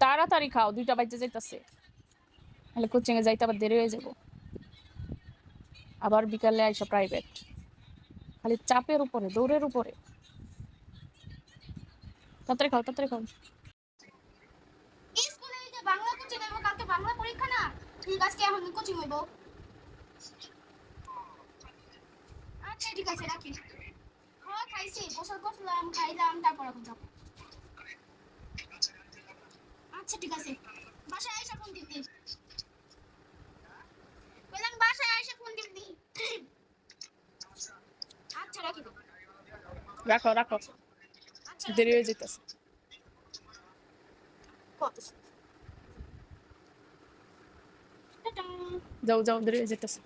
তাড়াতাড়ি খাও, 2টা বাজে যাইতাছে, তাহলে কোচিং এ যাইতে আবার দেরি হয়ে যাব, আবার বিকালে আইসা প্রাইভেট, খালি চাপের উপরে, দৌড়ের উপরে। তাড়াতাড়ি খাও, তাড়াতাড়ি খাও। স্কুলে এই যে বাংলা কোচিং হইব, কালকে বাংলা পরীক্ষা না, ঠিক আজকে এখন কোচিং হইব। আচ্ছা ঠিক আছে, রাখি। হ্যাঁ খাইছি, গোসল করলাম, খাইলাম, তারপর এখন যাবো। আচ্ছা ঠিক আছে, বাসায় আইসা ফোন দিবি। বললাম বাসায় আইসা ফোন দিবি। আচ্ছা রাখি। রাখো রাখো, আচ্ছা দেরি হয়ে যাইতাছে। কত যাও যাও, দেরি হয়ে যেতেছে।